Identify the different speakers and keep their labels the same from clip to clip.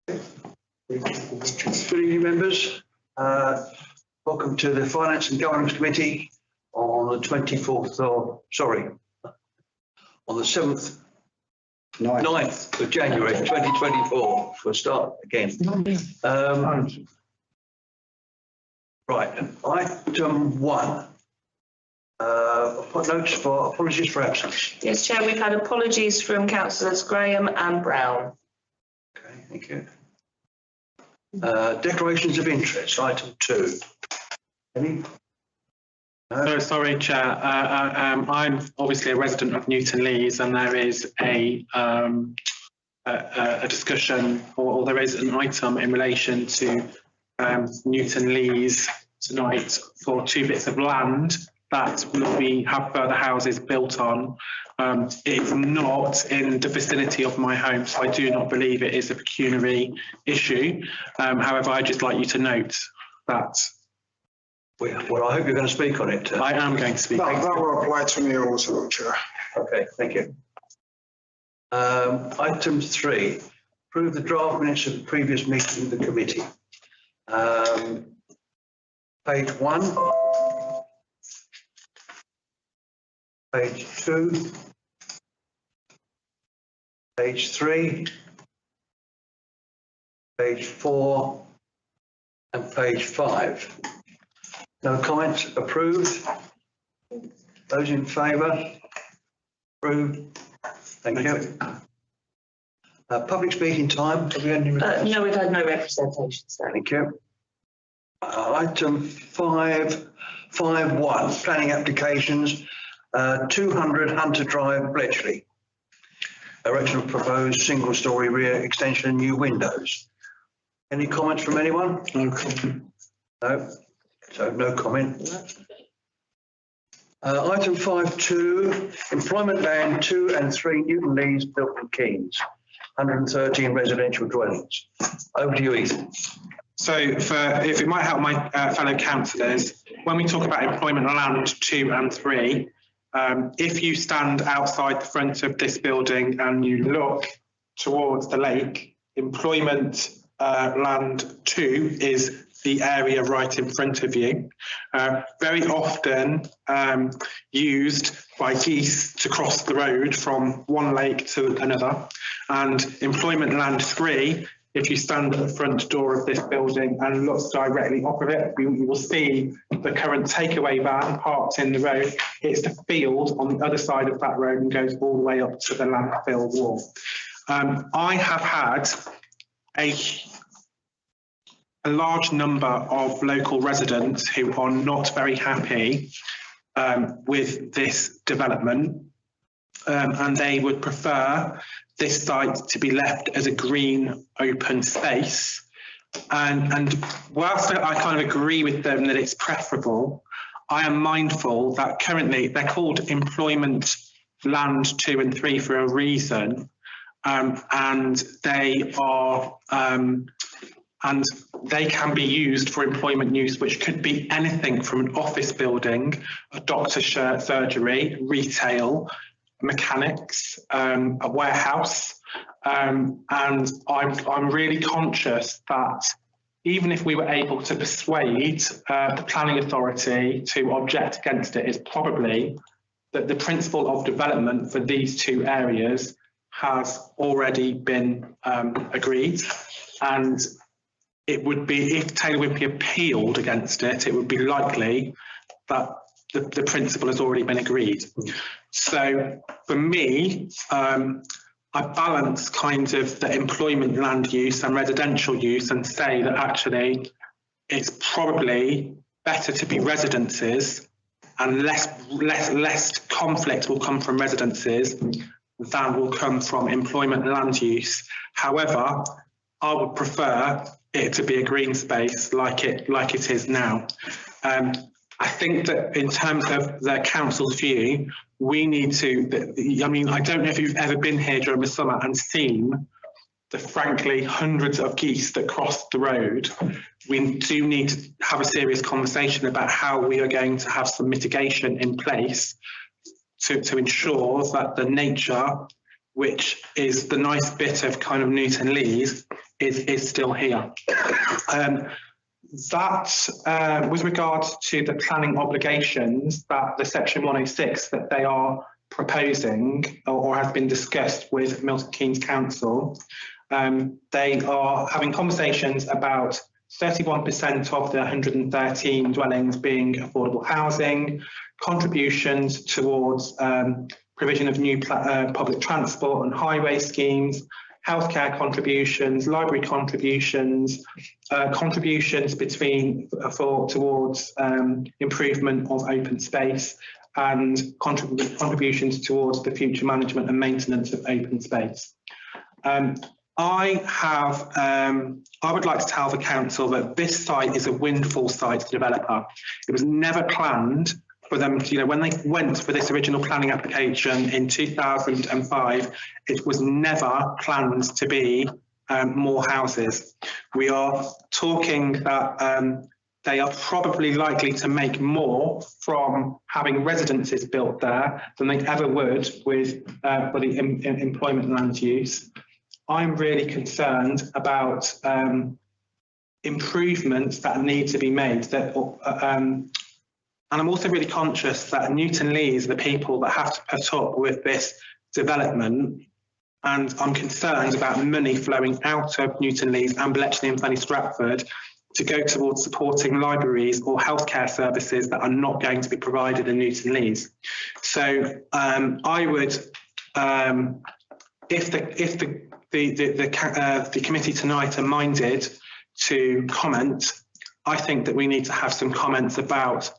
Speaker 1: Good evening, members. Welcome to the Finance and Governance Committee on the 24th of, on the 7th, 9th of January 2024. We'll start again. Right, item 1. Notes for apologies for absence.
Speaker 2: Yes, Chair, we've had apologies from councillors Graham and Brown.
Speaker 1: Okay, thank you. Declarations of interest, item 2. Any? No?
Speaker 3: Sorry, Chair. I'm obviously a resident of Newton Lees, and there is a discussion, or there is an item in relation to Newton Lees tonight for 2 bits of land that we have further houses built on. It's not in the vicinity of my home, so I do not believe it is a pecuniary issue. However, I'd just like you to note that.
Speaker 1: Well, I hope you're going to speak on it.
Speaker 3: I am going to speak.
Speaker 4: That will apply to me also, Chair.
Speaker 1: Okay, thank you. Item 3, approve the draft minutes of the previous meeting of the committee. Page 1. Page 2, page 3, page 4, and page 5. No comments? Approved? Those in favour? Approved? Thank you. Public speaking time. Have we had any requests?
Speaker 2: No, we've had no representations.
Speaker 1: Thank you. Item 5.1, planning applications. 200 Hunter Drive, Bletchley. Erection of proposed single-storey rear extension and new windows. Any comments from anyone?
Speaker 3: No comment.
Speaker 1: No. So no comment. Item 5.2, employment land 2 and 3 Newton Lees, Milton Keynes. 113 residential dwellings. Over to you, Ethan.
Speaker 3: So if it might help my fellow councillors, when we talk about employment land 2 and 3, if you stand outside the front of this building and you look towards the lake, employment land 2 is the area right in front of you. Very often used by geese to cross the road from one lake to another. And employment land 3, if you stand at the front door of this building and look directly opposite, you will see the current takeaway van parked in the road. It's the field on the other side of that road and goes all the way up to the landfill wall. I have had a large number of local residents who are not very happy with this development, and they would prefer this site to be left as a green open space. And whilst I kind of agree with them that it's preferable, I am mindful that currently they're called employment land 2 and 3 for a reason, and they are and they can be used for employment use, which could be anything from an office building, a doctor's surgery, retail, mechanics, a warehouse, and I'm really conscious that even if we were able to persuade the planning authority to object against it, is probably that the principle of development for these 2 areas has already been agreed, and it would be, if Taylor Wimpey appealed against it, it would be likely that the principle has already been agreed. So for me, I balance kind of the employment land use and residential use and say that actually it's probably better to be residences, and less conflict will come from residences than will come from employment land use. However, I would prefer it to be a green space like it is now. I think that in terms of the council's view, we need to, I mean, I don't know if you've ever been here during the summer and seen the frankly hundreds of geese that cross the road. We do need to have a serious conversation about how we are going to have some mitigation in place to ensure that the nature, which is the nice bit of kind of Newton Lees, is still here. That, with regards to the planning obligations that the section 106 that they are proposing or has been discussed with Milton Keynes Council, they are having conversations about 31% of the 113 dwellings being affordable housing, contributions towards provision of new public transport and highway schemes, healthcare contributions, library contributions, contributions towards improvement of open space, and contributions towards the future management and maintenance of open space. I would like to tell the council that this site is a windfall site to the developer. It was never planned for them to, when they went for this original planning application in 2005, it was never planned to be more houses. We are talking that they are probably likely to make more from having residences built there than they ever would with for the employment land use. I'm really concerned about improvements that need to be made. And I'm also really conscious that Newton Lees are the people that have to put up with this development. And I'm concerned about money flowing out of Newton Lees and Bletchley and Fenny Stratford to go towards supporting libraries or healthcare services that are not going to be provided in Newton Lees. So I would, if the committee tonight are minded to comment, I think that we need to have some comments about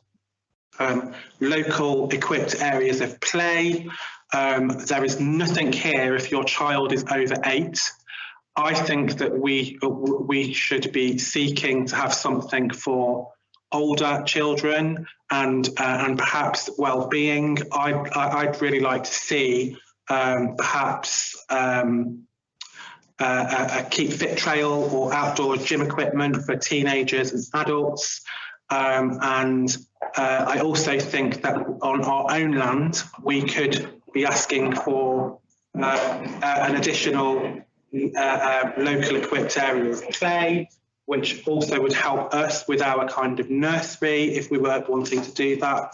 Speaker 3: local equipped areas of play. There is nothing here if your child is over 8. I think that we should be seeking to have something for older children and perhaps well-being. I'd really like to see perhaps a keep fit trail or outdoor gym equipment for teenagers and adults. I also think that on our own land, we could be asking for an additional local equipped area of play, which also would help us with our kind of nursery if we were wanting to do that.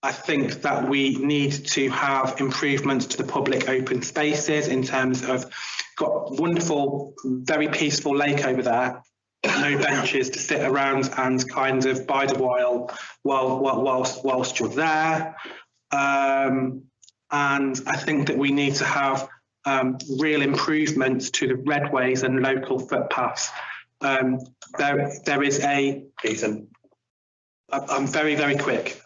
Speaker 3: I think that we need to have improvements to the public open spaces in terms of got a wonderful, very peaceful lake over there. No benches to sit around and kind of bide a while whilst you're there. And I think that we need to have real improvements to the redways and local footpaths. There is a... Ethan. I'm very, very quick.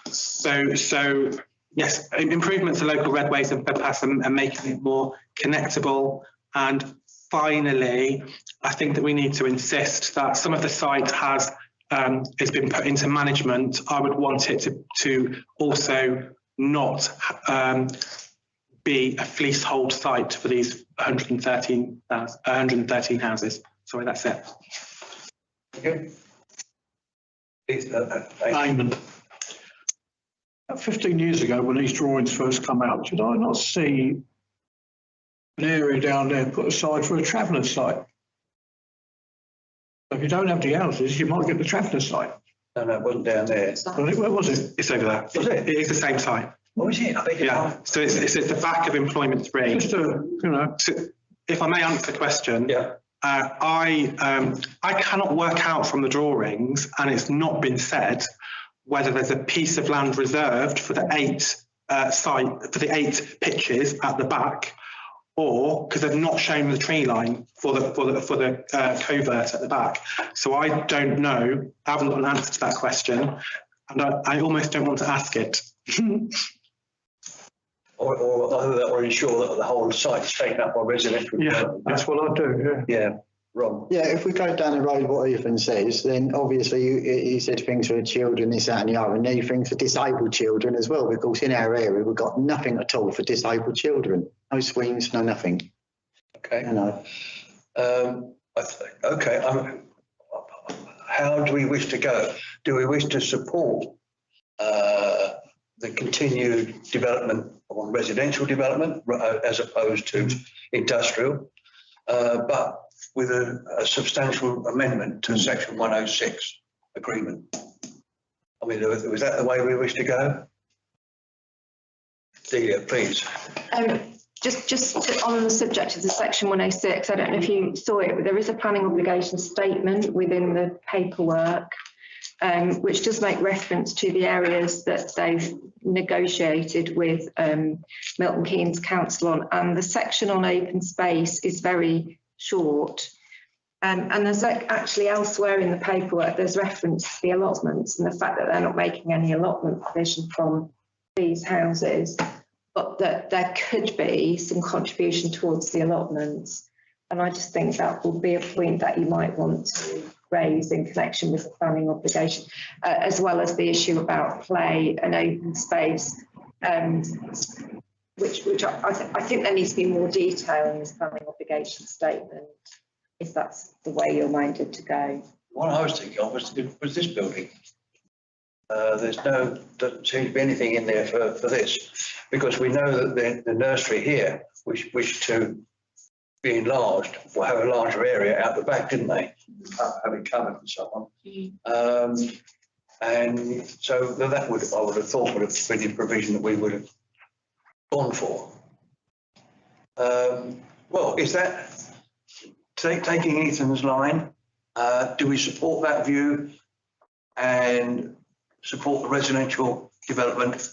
Speaker 3: So yes, improvements to local redways and footpaths and making it more connectable. And finally, I think that we need to insist that some of the site has been put into management. I would want it to also not be a leasehold site for these 113 houses. Sorry, that's it.
Speaker 1: Okay.
Speaker 5: Raymond. 15 years ago, when these drawings first come out, did I not see an area down there put aside for a travelling site? If you don't have the houses, you might get the travelling site.
Speaker 1: No, it wasn't down there.
Speaker 5: Where was it?
Speaker 3: It's over there.
Speaker 1: Was it?
Speaker 3: It is the same site.
Speaker 1: What was it? I beg your pardon.
Speaker 3: Yeah. So it's at the back of Employment 3.
Speaker 5: Just
Speaker 3: So if I may answer the question.
Speaker 1: Yeah.
Speaker 3: I cannot work out from the drawings, and it's not been said, whether there's a piece of land reserved for the 8 pitches at the back, or because they've not shown the tree line for the covert at the back. So I don't know. I haven't got an answer to that question, and I almost don't want to ask it.
Speaker 1: or ensure that the whole site's taken up by residential.
Speaker 5: Yeah, that's what I do.
Speaker 1: Yeah. Wrong.
Speaker 6: Yeah, if we go down the road, what Ethan says, then obviously you said things for children, this, that and the other, and need things for disabled children as well, because in our area we've got nothing at all for disabled children. No swings, no nothing.
Speaker 1: Okay.
Speaker 6: You know.
Speaker 1: Okay. How do we wish to go? Do we wish to support the continued development on residential development as opposed to industrial, but with a substantial amendment to Section 106 agreement. I mean, was that the way we wish to go? Delia, please.
Speaker 7: Just on the subject of the Section 106, I don't know if you saw it, but there is a planning obligation statement within the paperwork, which does make reference to the areas that they've negotiated with Milton Keynes Council on, and the section on open space is very short. And there's actually elsewhere in the paperwork, there's reference to the allotments and the fact that they're not making any allotment provision from these houses, but that there could be some contribution towards the allotments. And I just think that will be a point that you might want to raise in connection with the planning obligation, as well as the issue about play and open space, which I think there needs to be more detail in this planning obligation statement, if that's the way you're minded to go.
Speaker 1: What I was thinking of was this building. Doesn't seem to be anything in there for this, because we know that the nursery here, which wished to be enlarged, will have a larger area out the back, didn't they? Have it covered and so on. And so that would, I would have thought, would have been the provision that we would have gone for. Well, is that taking Ethan's line? Do we support that view and support the residential development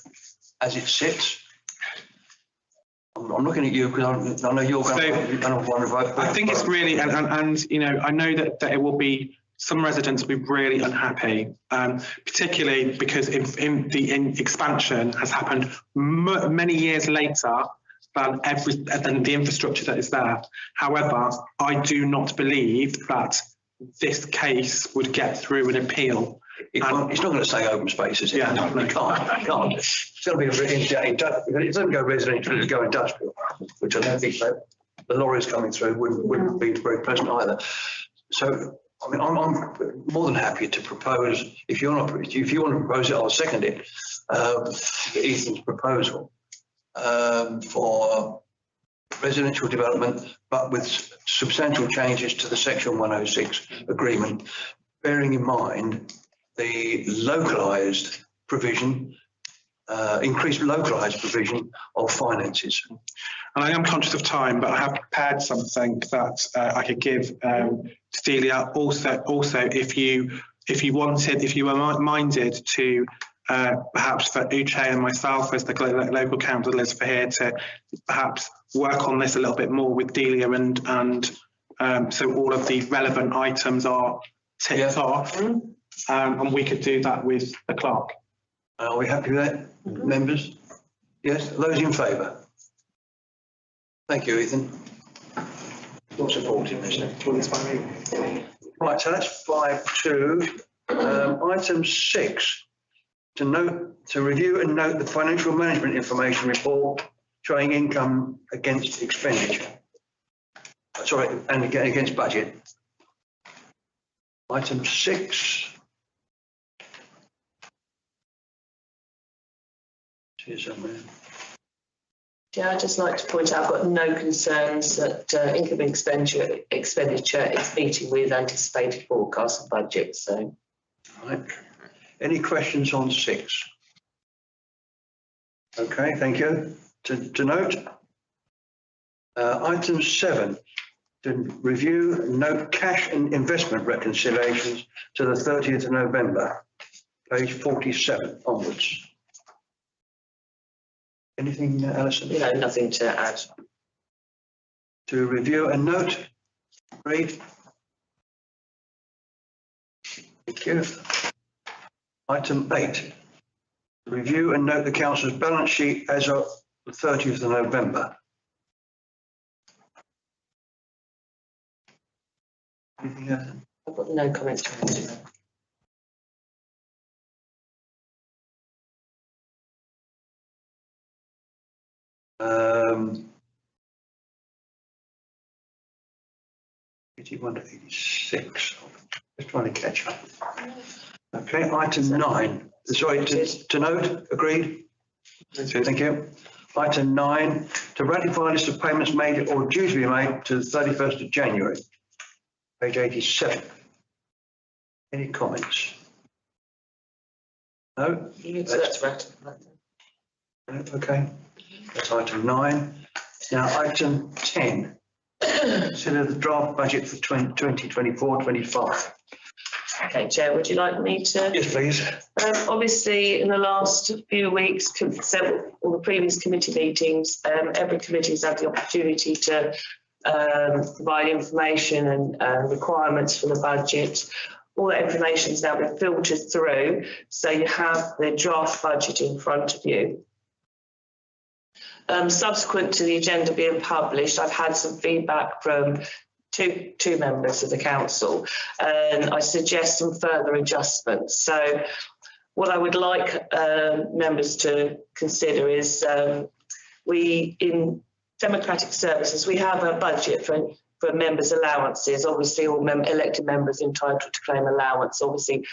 Speaker 1: as it sits? I'm looking at you because I know you're going to want to vote.
Speaker 3: I think it's really, and you know, I know that it will be, some residents will be really unhappy, particularly because in the expansion has happened many years later than the infrastructure that is there. However, I do not believe that this case would get through an appeal.
Speaker 1: It's not going to say open space, is it?
Speaker 3: Yeah,
Speaker 1: no, it can't. It's going to be it doesn't go residential, it'll go industrial, which I don't think that the lorries coming through wouldn't be very pleasant either. So, I mean, I'm more than happy to propose, if you want to propose it, I'll second it, Ethan's proposal for residential development, but with substantial changes to the Section 106 agreement, bearing in mind the localised provision, increased localised provision of finances.
Speaker 3: And I am conscious of time, but I have prepared something that I could give to Delia. Also, if you were minded to perhaps for Uche and myself as the local councillors for here to perhaps work on this a little bit more with Delia and so all of the relevant items are ticked off. And we could do that with the clerk.
Speaker 1: Are we happy with that, members? Yes, those in favour? Thank you, Ethan. You're supporting this. Right, so that's 5.2. Item 6, to review and note the financial management information report showing income against expenditure. Sorry, and against budget. Item 6.
Speaker 2: Yeah, I'd just like to point out I've got no concerns that income and expenditure is meeting with anticipated forecasts and budget. So,
Speaker 1: right. Any questions on 6? Okay, thank you. To note, item 7, to review and note cash and investment reconciliations to the 30th of November, page 47 onwards. Anything, Alison?
Speaker 2: no, nothing to add.
Speaker 1: To review and note, agreed. Thank you. Item 8, review and note the council's balance sheet as of the 30th of November. Anything else?
Speaker 2: I've got no comments to add.
Speaker 1: Um, 81 to 86. Just trying to catch up. Okay, item 9. Sorry, to note, agreed? Thank you. Item 9, to ratify a list of payments made or due to be made to the 31st of January. Page 87. Any comments? No?
Speaker 2: So that's right.
Speaker 1: Okay, that's item 9. Now, item 10. Consider the draft budget for 2024-25.
Speaker 2: Okay, Chair, would you like me to?
Speaker 1: Yes, please.
Speaker 2: Obviously, in the last few weeks, several or the previous committee meetings, every committee has had the opportunity to provide information and requirements for the budget. All that information has now been filtered through, so you have the draft budget in front of you. Subsequent to the agenda being published, I've had some feedback from two members of the council, and I suggest some further adjustments. So what I would like members to consider is we, in democratic services, we have a budget for members' allowances. Obviously, all elected members are entitled to claim allowance. Obviously,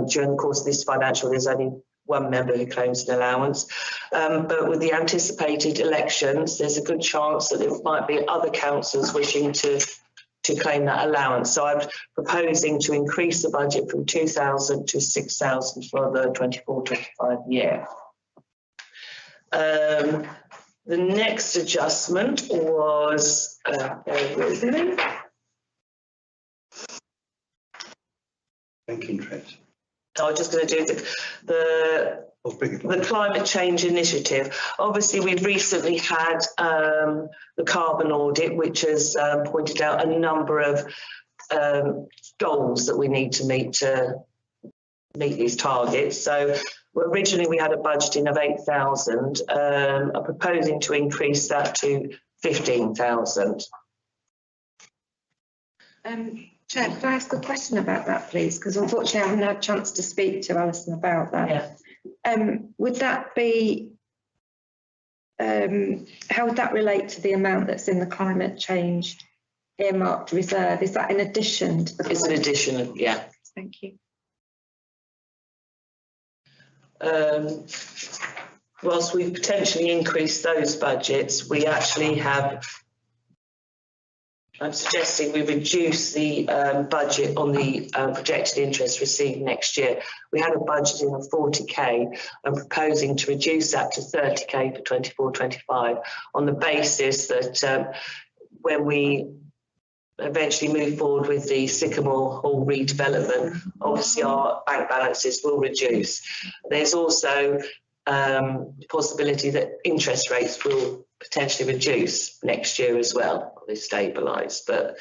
Speaker 2: during the course of this financial, there's only one member who claims an allowance. But with the anticipated elections, there's a good chance that there might be other councillors wishing to claim that allowance. So I'm proposing to increase the budget from 2,000 to 6,000 for the 24-25 year. The next adjustment was,
Speaker 1: Banking trends.
Speaker 2: I was just going to do the climate change initiative. Obviously, we've recently had the carbon audit, which has pointed out a number of goals that we need to meet these targets. So originally we had a budgeting of 8,000. I'm proposing to increase that to 15,000.
Speaker 7: Chair, could I ask a question about that, please? Because unfortunately I haven't had a chance to speak to Alison about that.
Speaker 2: Yeah.
Speaker 7: Would that be, how would that relate to the amount that's in the climate change earmarked reserve? Is that in addition to the?
Speaker 2: It's an addition, yeah.
Speaker 7: Thank you.
Speaker 2: Whilst we've potentially increased those budgets, we actually have, I'm suggesting we reduce the budget on the projected interest received next year. We had a budgeting of 40k. I'm proposing to reduce that to 30k for 24-25 on the basis that when we eventually move forward with the Sycamore Hall redevelopment, obviously our bank balances will reduce. There's also the possibility that interest rates will potentially reduce next year as well, or stabilise, but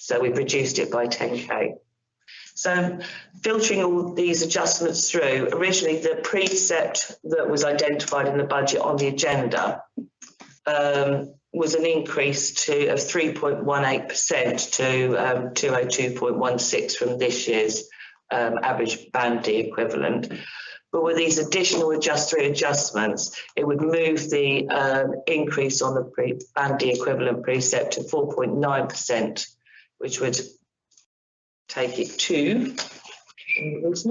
Speaker 2: so we've reduced it by 10k. So filtering all these adjustments through, originally the precept that was identified in the budget on the agenda was an increase of 3.18% to 202.16 from this year's average band D equivalent. But with these additional adjustments, it would move the increase on the band D equivalent precept to 4.9%, which would take it to, it's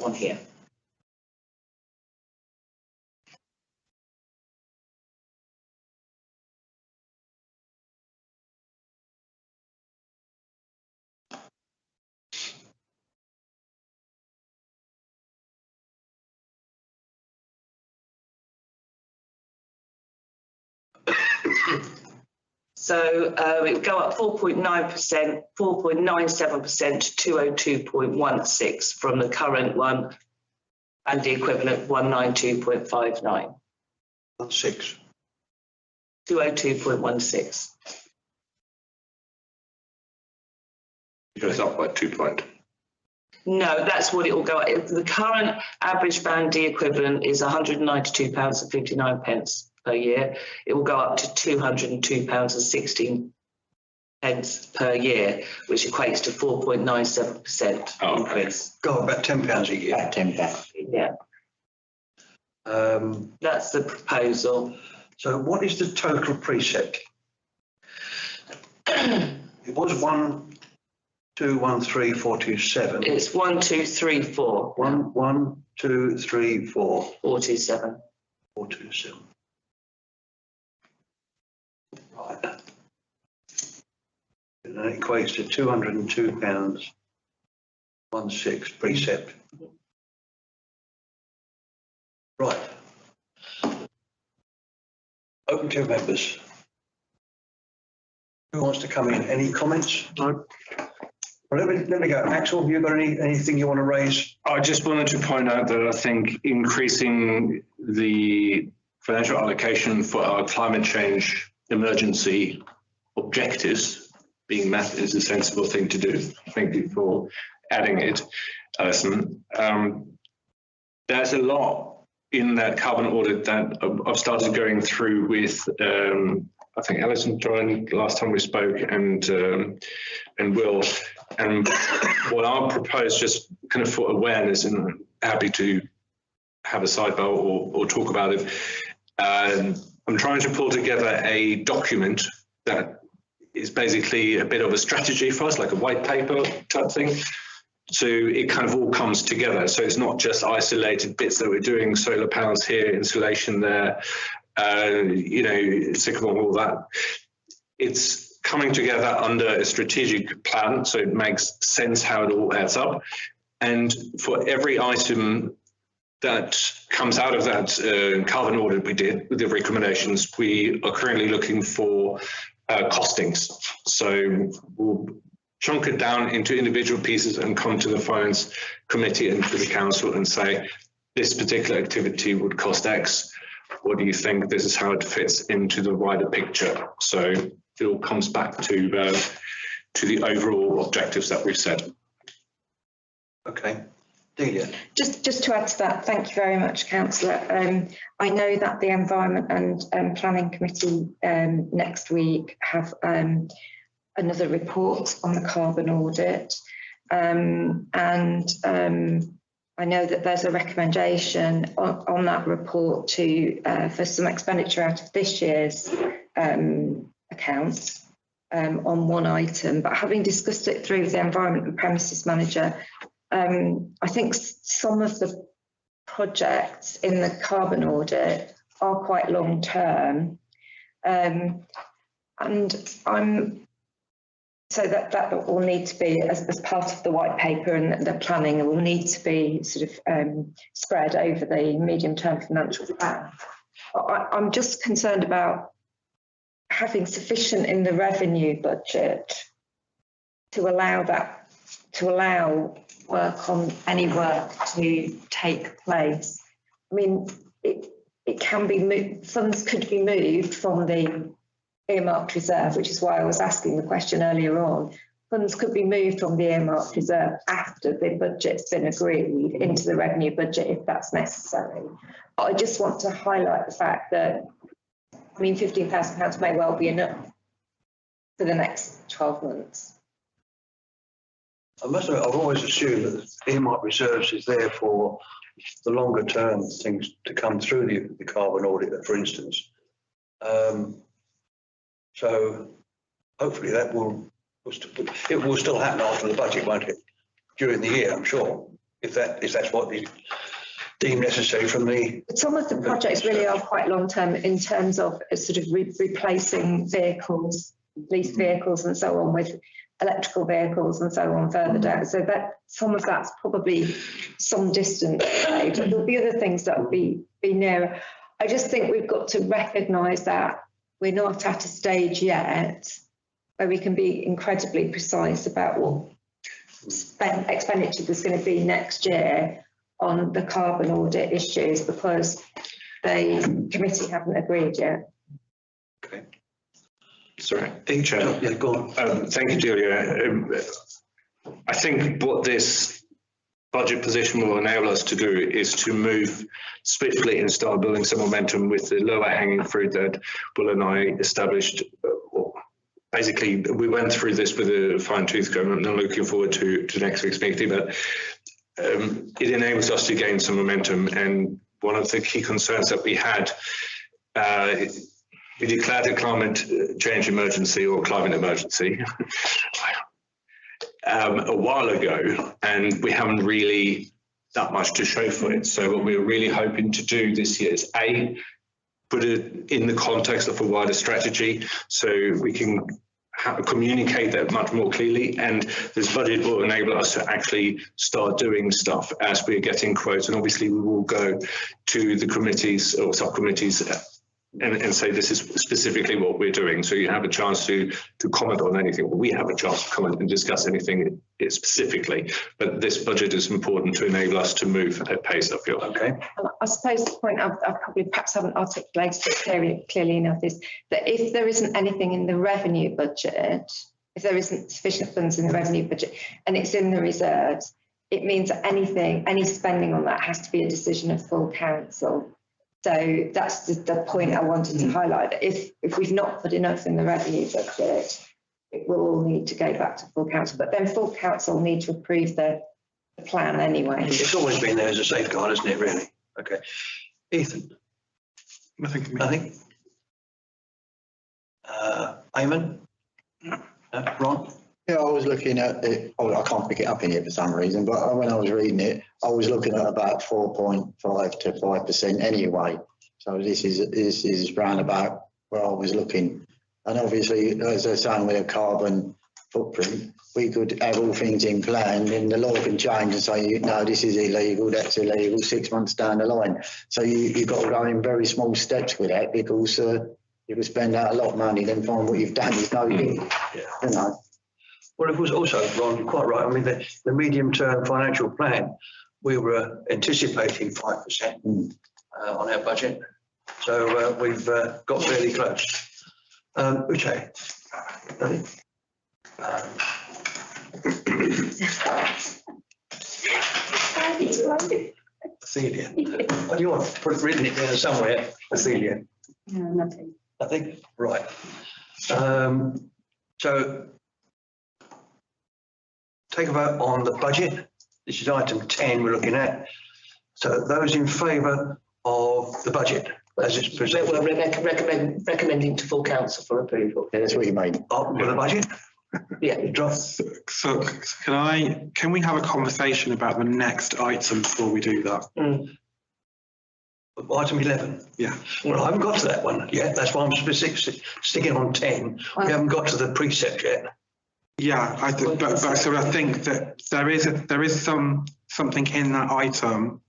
Speaker 2: on here. So it would go up 4.9%, 4.97% to 202.16 from the current one, and the equivalent 192.59.
Speaker 1: 16.
Speaker 2: 202.16.
Speaker 8: It goes up by 2 points.
Speaker 2: No, that's what it will go up. The current average band D equivalent is £192.59 per year. It will go up to £202.16 per year, which equates to 4.97% increase.
Speaker 1: Go about £10 a year.
Speaker 6: About £10.
Speaker 2: Yeah. That's the proposal.
Speaker 1: So what is the total precept? It was 1213427.
Speaker 2: It's 1234.
Speaker 1: 11234
Speaker 2: 427.
Speaker 1: 427. Right. And that equates to £202.16 precept. Right. Open to members. Who wants to come in? Any comments?
Speaker 5: No.
Speaker 1: Well, let me go. Axel, have you got anything you want to raise?
Speaker 8: I just wanted to point out that I think increasing the financial allocation for our climate change emergency objectives being met is a sensible thing to do. Thank you for adding it, Alison. There's a lot in that carbon audit that I've started going through with, I think Alison joined last time we spoke, and Will. And what I'll propose, just kind of for awareness, and happy to have a sidebar or talk about it. I'm trying to pull together a document that is basically a bit of a strategy for us, like a white paper type thing. So it kind of all comes together. So it's not just isolated bits that we're doing, solar panels here, insulation there, sycamore, all that. It's coming together under a strategic plan, so it makes sense how it all adds up. And for every item that comes out of that carbon audit we did with the recommendations, we are currently looking for costings. So we'll chunk it down into individual pieces and come to the finance committee and to the council and say, this particular activity would cost X. What do you think? This is how it fits into the wider picture. So it all comes back to the overall objectives that we've set.
Speaker 1: Okay. Delia.
Speaker 7: Just to add to that, thank you very much, Councillor. I know that the Environment and Planning Committee next week have another report on the carbon audit, and I know that there's a recommendation on that report for some expenditure out of this year's accounts on one item, but having discussed it through the Environment and Premises Manager, I think some of the projects in the carbon audit are quite long term, and so that will need to be as part of the white paper, and the planning will need to be sort of spread over the medium term financial plan. I'm just concerned about having sufficient in the revenue budget to allow work on any work to take place. I mean, it can be moved, funds could be moved from the earmarked reserve, which is why I was asking the question earlier on. Funds could be moved from the earmarked reserve after the budget's been agreed into the revenue budget if that's necessary. But I just want to highlight the fact that, I mean, £15,000 may well be enough for the next 12 months.
Speaker 1: I must admit, I've always assumed that the earmarked reserves is there for the longer term things to come through the carbon audit, for instance. So hopefully that will still happen after the budget, won't it? During the year, I'm sure, if that's what is deemed necessary from the.
Speaker 7: But some of the projects really are quite long term in terms of sort of replacing vehicles, leased vehicles, and so on with electrical vehicles and so on further down. So that some of that's probably some distance away, but there'll be other things that will be nearer. I just think we've got to recognise that we're not at a stage yet where we can be incredibly precise about what expenditure there's going to be next year on the carbon audit issues, because the committee haven't agreed yet.
Speaker 8: Okay. Sorry, Chair.
Speaker 1: Yeah, go on.
Speaker 8: Thank you, Julia. I think what this budget position will enable us to do is to move swiftly and start building some momentum with the lower hanging fruit that Will and I established. Basically, we went through this with a fine tooth comb, and I'm looking forward to next week's meeting, but it enables us to gain some momentum. And one of the key concerns that we had we declared a climate change emergency or climate emergency a while ago, and we haven't really that much to show for it. So what we're really hoping to do this year is put it in the context of a wider strategy, so we can communicate that much more clearly, and this budget will enable us to actually start doing stuff as we're getting quotes. And obviously we will go to the committees or subcommittees and say this is specifically what we're doing, so you have a chance to comment on anything, or we have a chance to comment and discuss anything specifically. But this budget is important to enable us to move at pace, I feel.
Speaker 1: Okay.
Speaker 7: I suppose the point I probably perhaps haven't articulated it clearly enough is that if there isn't anything in the revenue budget, if there isn't sufficient funds in the revenue budget and it's in the reserves, it means that any spending on that has to be a decision of full council. So that's the point I wanted to highlight. That if we've not put enough in the revenue budget, it will all need to go back to full council. But then full council need to approve the plan anyway.
Speaker 1: It's always been there as a safeguard, isn't it, really? Okay. Ethan? Nothing? Eamon? Ron?
Speaker 6: Yeah, I was looking at it. Oh, I can't pick it up in here for some reason, but when I was reading it, I was looking at about 4.5 to 5% anyway. So this is round about where I was looking. And obviously, as they're saying, with a carbon footprint, we could have all things in plan, and the law can change and say, no, this is illegal, that's illegal 6 months down the line. So you've got to go in very small steps with that, because you can spend out a lot of money, then find what you've done is no good. You know.
Speaker 1: Well, it was also, Ron, you're quite right. I mean, the medium-term financial plan, we were anticipating 5% on our budget. So we've got fairly close. Uche? Celia. What do you want? Put it written it there somewhere, Celia.
Speaker 7: No, nothing.
Speaker 1: Nothing? Right. So take a vote on the budget. This is item 10 we're looking at. So those in favour of the budget as it's presented.
Speaker 2: We're recommending to full council for approval.
Speaker 6: Yeah, that's what you mean.
Speaker 1: With the budget?
Speaker 2: Yeah.
Speaker 3: So can we have a conversation about the next item before we do that?
Speaker 1: Item 11.
Speaker 3: Yeah.
Speaker 1: Well, I haven't got to that one yet. That's why I'm sticking on 10. We haven't got to the precept yet.
Speaker 3: Yeah, I think that there is something in that item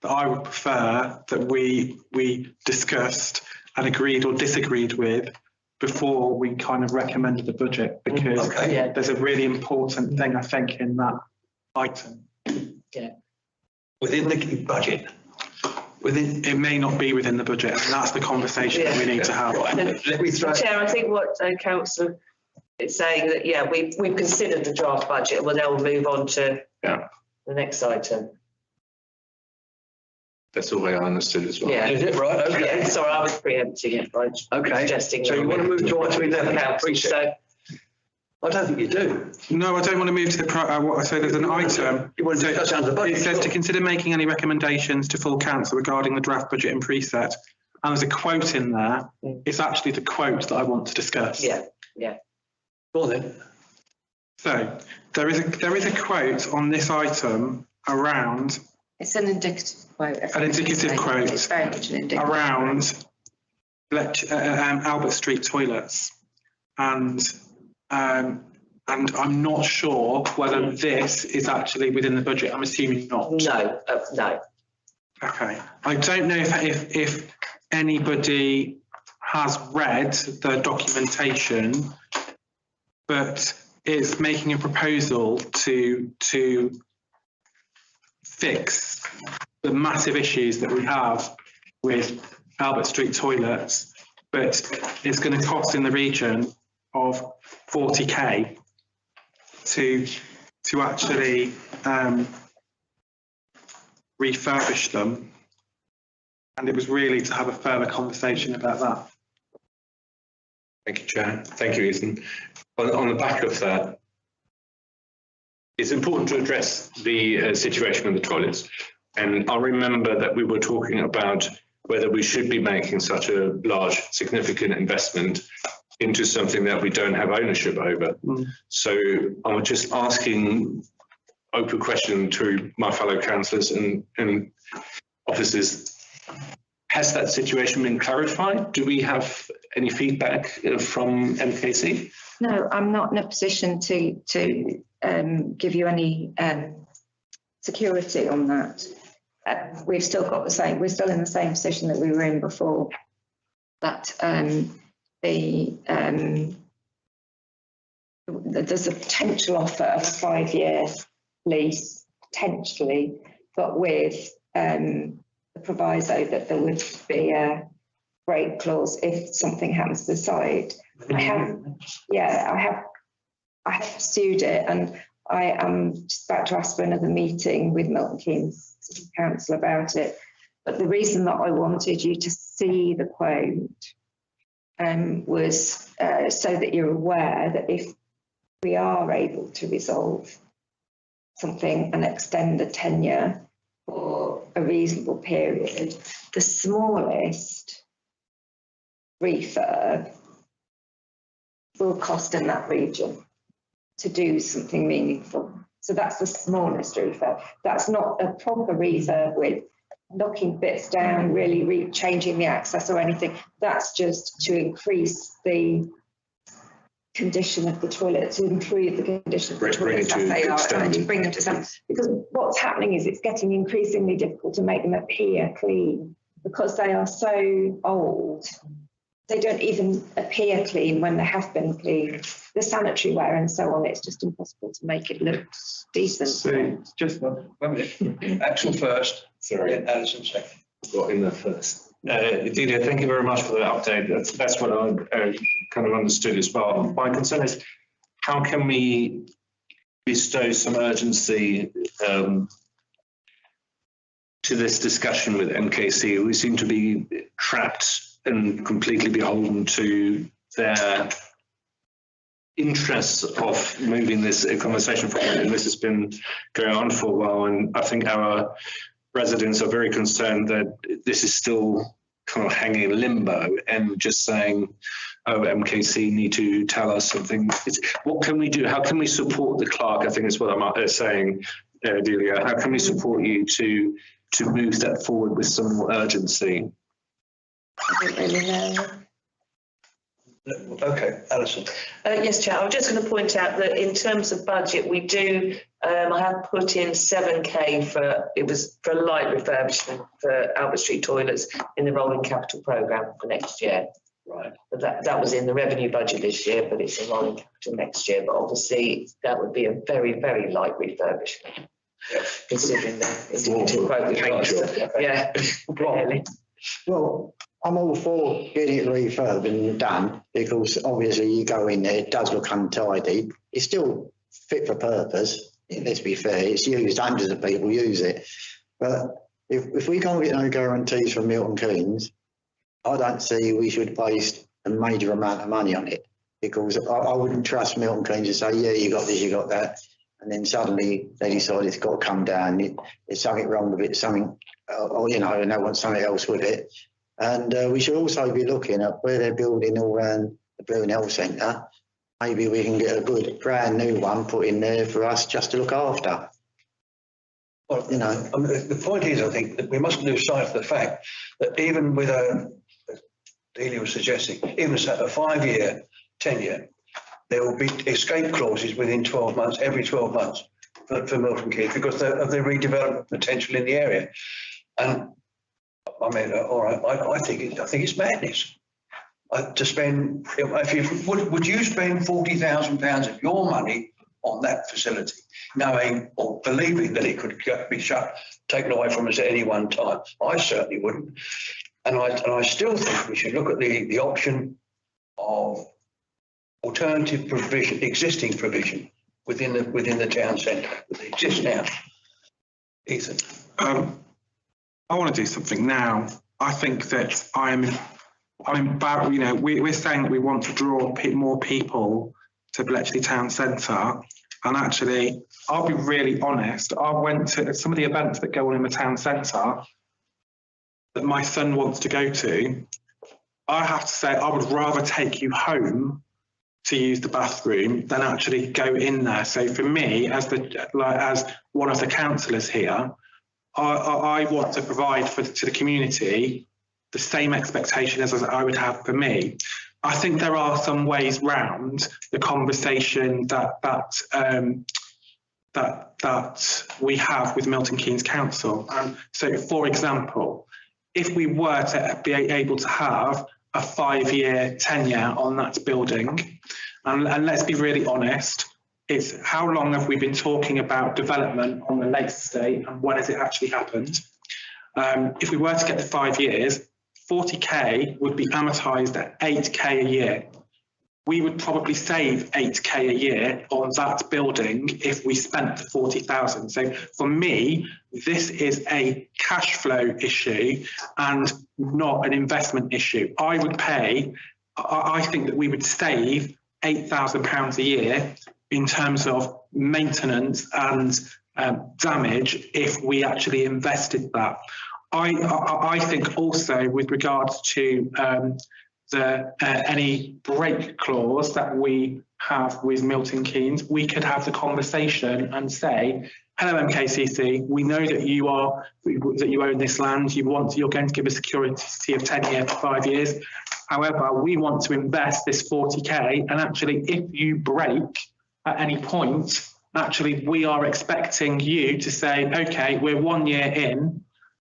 Speaker 3: that I would prefer that we discussed and agreed or disagreed with before we kind of recommended the budget, because there's a really important thing, I think, in that item.
Speaker 2: Yeah.
Speaker 1: Within the budget.
Speaker 3: It may not be within the budget, and that's the conversation that we need to have.
Speaker 1: Right. Let me throw.
Speaker 2: Chair, I think what councillor is saying that, yeah, we've considered the draft budget. Well, now we'll move on to the next item.
Speaker 8: That's all I understood as well.
Speaker 2: Yeah.
Speaker 1: Is it right? Okay.
Speaker 2: Yeah, sorry, I was preempting it by suggesting.
Speaker 1: So you want to move to item 11?
Speaker 2: So
Speaker 1: I don't think you do.
Speaker 3: No, I don't want to move to the what I say. There's an item.
Speaker 1: You want to discuss under the budget?
Speaker 3: It says to consider making any recommendations to full council regarding the draft budget and preset. And there's a quote in there. It's actually the quote that I want to discuss.
Speaker 2: Yeah.
Speaker 1: Go on then.
Speaker 3: So there is a quote on this item around.
Speaker 7: It's an indicative quote.
Speaker 3: An indicative quote.
Speaker 7: It's very much an indicative
Speaker 3: around Albert Street toilets, and I'm not sure whether this is actually within the budget. I'm assuming not.
Speaker 2: No.
Speaker 3: Okay. I don't know if anybody has read the documentation, but it's making a proposal to fix the massive issues that we have with Albert Street toilets, but it's going to cost in the region of 40k to actually refurbish them, and it was really to have a further conversation about that.
Speaker 8: Thank you, Chair. Thank you, Ethan. On the back of that, it's important to address the situation of the toilets. And I remember that we were talking about whether we should be making such a large, significant investment into something that we don't have ownership over. So I'm just asking open question to my fellow councillors and officers. Has that situation been clarified? Do we have any feedback from MKC?
Speaker 7: No, I'm not in a position to give you any security on that. We've still got the same, we're still in the same position that we were in before. That there's a potential offer of a 5-year lease, potentially, but with the proviso that there would be a break clause if something happens to the site. I have pursued it, and I am just about to ask for another meeting with Milton Keynes City Council about it. But the reason that I wanted you to see the quote was so that you're aware that if we are able to resolve something and extend the tenure for a reasonable period, the smallest refurb will cost in that region to do something meaningful. So that's the smallest refurb. That's not a proper refurb with knocking bits down, really changing the access or anything. That's just to increase the condition of the toilet, to improve the condition of the toilets as they are, and to bring them to standard. Because what's happening is it's getting increasingly difficult to make them appear clean because they are so old. They don't even appear clean when they have been cleaned. The sanitary ware and so on, it's just impossible to make it look decent.
Speaker 1: So just one minute. Axel first.
Speaker 8: Sorry.
Speaker 1: Alison second.
Speaker 8: Got in there first.
Speaker 9: Didier, thank you very much for the update. That's what I kind of understood as well. My concern is how can we bestow some urgency to this discussion with MKC? We seem to be trapped and completely beholden to their interests of moving this conversation forward. And this has been going on for a while. And I think our residents are very concerned that this is still kind of hanging in limbo and just saying, oh, MKC need to tell us something. What can we do? How can we support the clerk? I think is what I'm saying, Delia. How can we support you to move that forward with some more urgency?
Speaker 2: I don't really know.
Speaker 1: Okay, Alison.
Speaker 2: Yes, Chair. I was just going to point out that in terms of budget, we do. I have put in 7K for a light refurbishment for Albert Street toilets in the rolling capital programme for next year.
Speaker 1: Right.
Speaker 2: But that was in the revenue budget this year, but it's a rolling capital next year. But obviously, that would be a very, very light refurbishment, considering the indicative quote we've got. Yeah, really.
Speaker 6: Well, I'm all for getting it refurbed and done because obviously you go in there, it does look untidy. It's still fit for purpose. Let's be fair, it's used, hundreds of people use it. But if we can't get no guarantees from Milton Keynes, I don't see we should waste a major amount of money on it because I wouldn't trust Milton Keynes to say, yeah, you got this, you got that. And then suddenly they decide it's got to come down. There's something wrong with it, something, or, you know, and they want something else with it. And we should also be looking at where they're building all around the Blue Health Centre. Maybe we can get a good brand new one put in there for us just to look after.
Speaker 1: Well, you know, I mean, the point is, I think that we mustn't lose sight of the fact that even with Delia was suggesting, even a 5-year tenure, there will be escape clauses within 12 months, every 12 months for Milton Keynes because of the redevelopment potential in the area. And I mean, all right, I think it's madness to spend. Would you spend £40,000 of your money on that facility, knowing or believing that it could be taken away from us at any one time? I certainly wouldn't. And I still think we should look at the option of alternative provision, existing provision within the town centre that exists now. Ethan.
Speaker 3: I want to do something now. I think that I'm about, you know, we're saying that we want to draw more people to Bletchley Town Centre. And actually, I'll be really honest, I went to some of the events that go on in the town centre. that my son wants to go to, I have to say I would rather take you home to use the bathroom than actually go in there. So for me, as one of the councillors here, I want to provide to the community the same expectation as I would have for me. I think there are some ways round the conversation that we have with Milton Keynes Council. So, for example, if we were to be able to have a 5-year tenure on that building, and let's be really honest, it's how long have we been talking about development on the Lakes Estate and when has it actually happened? If we were to get the 5 years, 40k would be amortised at 8k a year. We would probably save 8k a year on that building if we spent the 40,000. So for me, this is a cash flow issue and not an investment issue. I think that we would save £8,000 a year in terms of maintenance and damage if we actually invested that. I think also with regards to any break clause that we have with Milton Keynes, we could have the conversation and say, hello MKCC, we know that you own this land, you're going to give us security of 10 years, 5 years. However, we want to invest this 40k, and actually if you break at any point, actually we are expecting you to say, okay, we're 1 year in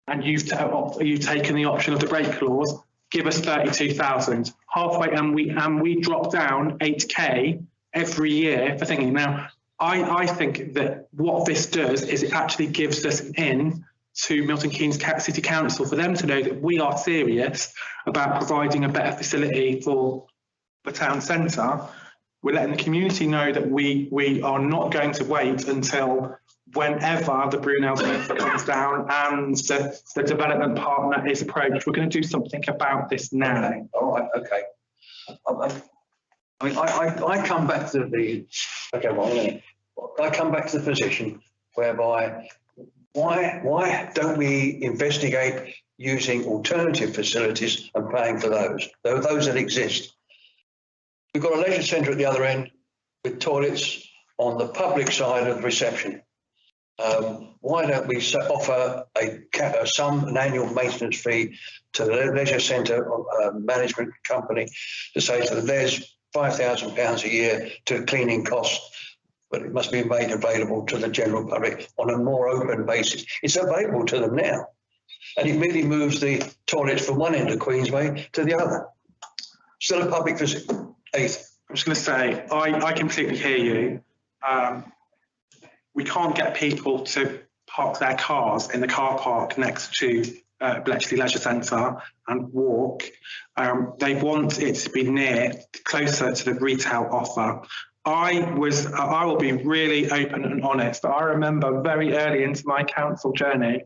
Speaker 3: and you've taken the option of the break clause, give us 32,000 halfway, and we drop down 8k every year for thinking. Now, I think that what this does is it actually gives us an in to Milton Keynes City Council for them to know that we are serious about providing a better facility for the town centre. We're letting the community know that we are not going to wait until whenever the Brunel's comes down and the development partner is approached. We're going to do something about this now.
Speaker 1: Okay. All right. Okay. I mean, I come back to the I come back to the position whereby why don't we investigate using alternative facilities and paying for those that exist? We've got a leisure centre at the other end with toilets on the public side of the reception. Why don't we offer an annual maintenance fee to the leisure centre management company to say to them, there's £5,000 a year to cleaning costs, but it must be made available to the general public on a more open basis. It's available to them now. And it merely moves the toilets from one end of Queensway to the other. Still a public visit. Eighth.
Speaker 3: I'm just going to say, I completely hear you. We can't get people to park their cars in the car park next to Bletchley Leisure Centre and walk. They want it to be closer to the retail offer. I will be really open and honest. I remember very early into my council journey,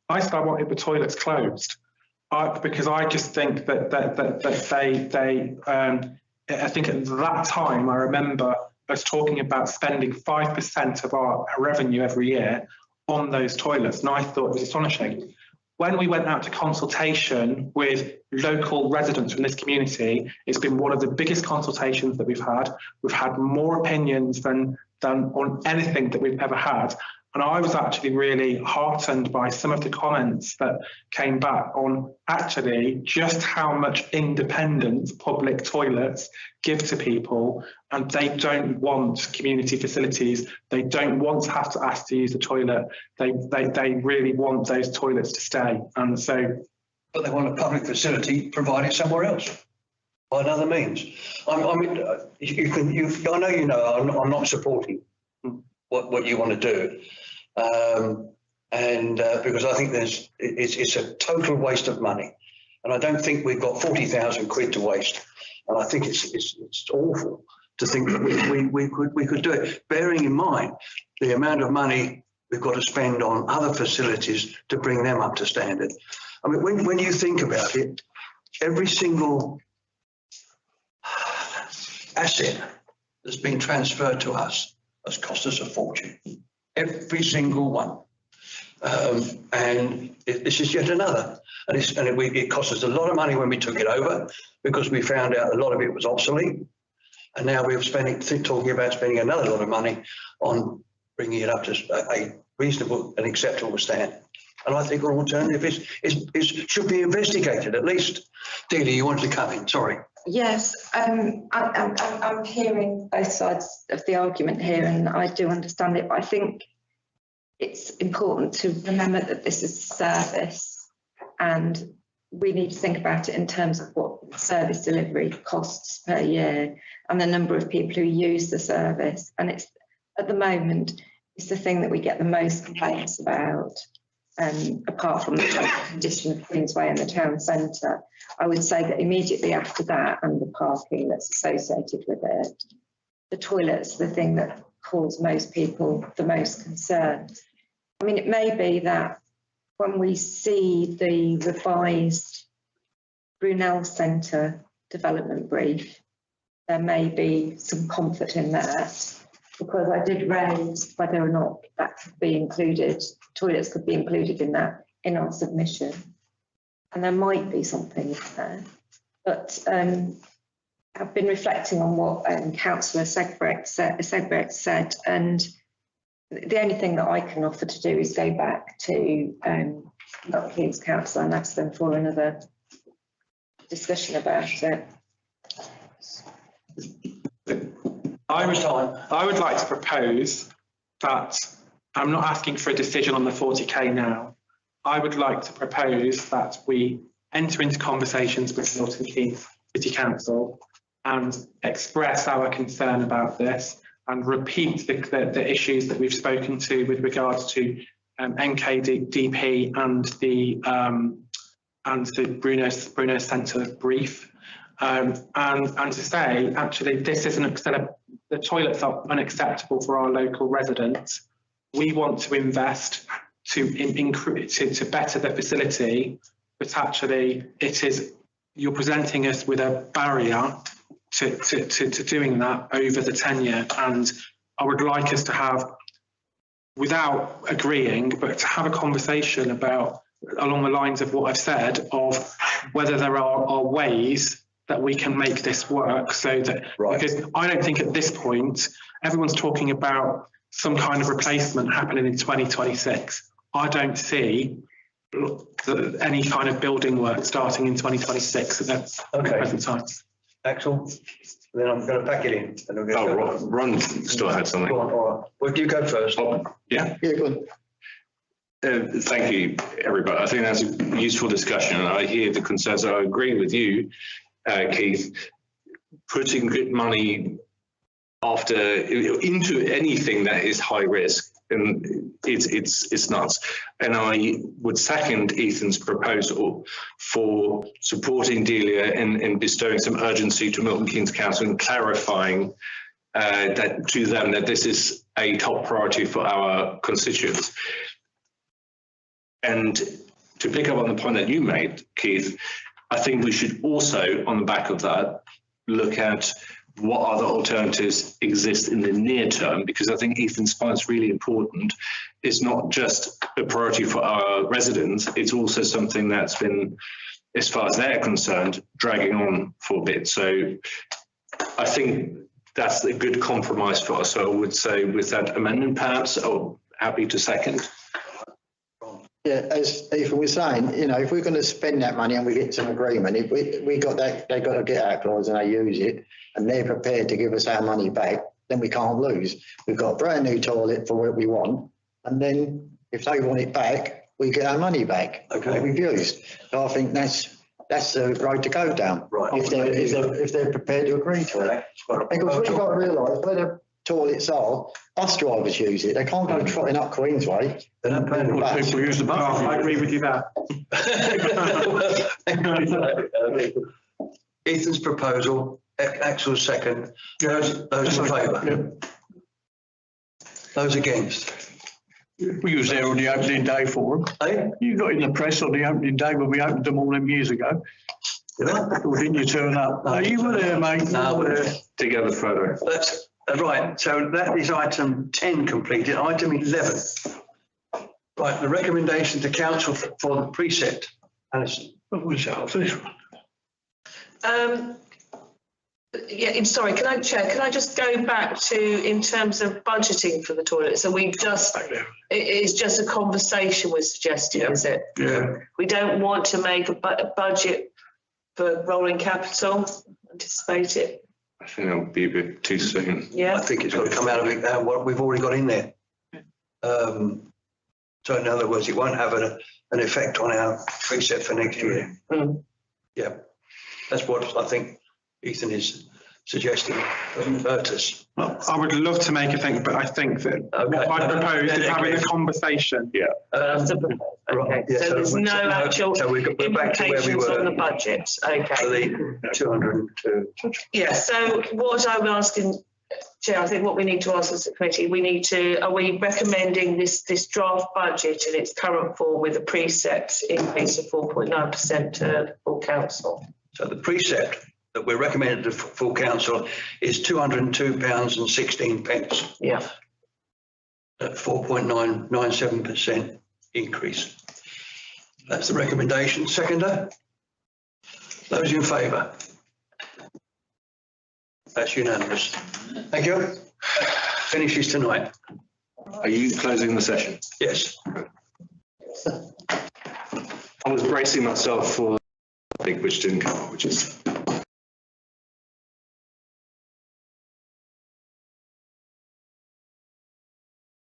Speaker 3: I said I wanted the toilets closed because I just think that I think at that time I remember us talking about spending 5% of our revenue every year on those toilets, and I thought it was astonishing. When we went out to consultation with local residents from this community, it's been one of the biggest consultations that we've had. We've had more opinions than on anything that we've ever had. And I was actually really heartened by some of the comments that came back on actually just how much independence public toilets give to people, and they don't want community facilities. They don't want to have to ask to use the toilet. They really want those toilets to stay. And so,
Speaker 1: but they want a public facility provided somewhere else by another means. I mean, I know you know I'm not supporting what you want to do. Because I think it's a total waste of money, and I don't think we've got 40,000 quid to waste, and I think it's awful to think that we could do it, bearing in mind the amount of money we've got to spend on other facilities to bring them up to standard. I mean, when you think about it, every single asset that's been transferred to us has cost us a fortune. Every single one. And this is yet another. And it cost us a lot of money when we took it over because we found out a lot of it was obsolete. And now we're talking about spending another lot of money on bringing it up to a reasonable and acceptable standard. And I think an alternative should be investigated at least. Delia, you wanted to come in, sorry.
Speaker 7: Yes, I'm hearing both sides of the argument here, and I do understand it, but I think it's important to remember that this is a service and we need to think about it in terms of what service delivery costs per year and the number of people who use the service. And it's, at the moment, it's the thing that we get the most complaints about, apart from the total condition of Queensway and the town centre. I would say that immediately after that, and the parking that's associated with it, the toilets are the thing that cause most people the most concern. I mean, it may be that when we see the revised Brunel Centre development brief, there may be some comfort in that, because I did raise whether or not that could be included, toilets could be included in that, in our submission. And there might be something there. But I've been reflecting on what Councillor Segbrecht said, and the only thing that I can offer to do is go back to Milton Keynes Council and ask them for another discussion about it.
Speaker 3: I would like to propose that I'm not asking for a decision on the 40k now. I would like to propose that we enter into conversations with Milton Keynes City Council and express our concern about this and repeat the issues that we've spoken to with regards to NKDP and the Brunel Centre brief, and to say actually this isn't the toilets are unacceptable for our local residents. We want to invest to better the facility, but actually you're presenting us with a barrier to doing that over the tenure. And I would like us to have, without agreeing, but to have a conversation about, along the lines of what I've said, of whether there are ways that we can make this work so that, right. Because I don't think at this point, everyone's talking about some kind of replacement happening in 2026. I don't see any kind of building work starting in 2026 at the present time.
Speaker 1: Axel, then I'm going to pack it in. And
Speaker 8: Ron still had something.
Speaker 1: Go on, all right. Well, do you go first?
Speaker 8: Yeah,
Speaker 6: go on.
Speaker 8: Thank you, everybody. I think that's a useful discussion, and I hear the concerns. I agree with you, Keith. Putting money into anything that is high risk, and it's nuts. And I would second Ethan's proposal for supporting Delia in bestowing some urgency to Milton Keynes Council and clarifying that to them that this is a top priority for our constituents. And to pick up on the point that you made, Keith, I think we should also, on the back of that, look at what other alternatives exist in the near term, because I think Ethan's point is really important. It's not just a priority for our residents, it's also something that's been, as far as they're concerned, dragging on for a bit. So I think that's a good compromise for us. So I would say with that amendment, perhaps, I'm happy to second.
Speaker 6: Yeah, as Ethan was saying, if we're going to spend that money and we get some agreement, if we got that, they've got to get our clause and they use it, and they're prepared to give us our money back, then we can't lose. We've got a brand new toilet for what we want, and then if they want it back, we get our money back.
Speaker 1: Okay.
Speaker 6: We've used. So I think that's the road to go down. Right. If they're prepared to agree to it. Because we've got to realise where the toilets are, bus drivers use it. They can't go trotting up Queensway.
Speaker 1: They don't pay the bus.
Speaker 3: People use the bus. I agree with you there.
Speaker 1: Ethan's proposal, Axel's second. Those in favour?
Speaker 5: Yeah.
Speaker 1: Those against?
Speaker 5: We was there on the opening day for them.
Speaker 1: Hey?
Speaker 5: You got in the press on the opening day when we opened them all them years ago.
Speaker 1: Did I?
Speaker 5: Or didn't you turn up? No, you were there, mate.
Speaker 1: No,
Speaker 5: you were there.
Speaker 8: Together photo.
Speaker 1: That's right. So that is item 10 completed. Item 11. Right, the recommendation to council for the precept. Alison.
Speaker 5: What was that after this one?
Speaker 2: Yeah, sorry, can I just go back to, in terms of budgeting for the toilet? So we just, it's just a conversation we're suggesting, is it?
Speaker 5: Yeah.
Speaker 2: We don't want to make a budget for rolling capital, anticipate it?
Speaker 8: I think that would be a bit too soon.
Speaker 1: I
Speaker 2: Yeah,
Speaker 1: think it's got to come out of it, what we've already got in there. So in other words, it won't have an effect on our precept for next year.
Speaker 2: Mm.
Speaker 1: Yeah, that's what I think Ethan is suggesting. Doesn't hurt us.
Speaker 3: Well, I would love to make a thing, but I think that what I propose is having a conversation.
Speaker 8: Yeah.
Speaker 2: okay,
Speaker 1: Yeah,
Speaker 2: so there's no actual
Speaker 1: so we're back to where we
Speaker 2: implications on the
Speaker 1: were.
Speaker 2: budget, okay.
Speaker 1: For the 202.
Speaker 2: Yeah, so what I'm asking, Chair, I think what we need to ask as a committee, are we recommending this draft budget in its current form with a precept increase of 4.9% to full council?
Speaker 1: So the precept that we're recommending to full council is £202.16.
Speaker 2: Yeah.
Speaker 1: At 4.997% increase. That's the recommendation. Seconder? Those in favour? That's unanimous. Thank you. Finishes tonight.
Speaker 8: Are you closing the session?
Speaker 1: Yes.
Speaker 8: I was bracing myself for the thing which didn't come up, which is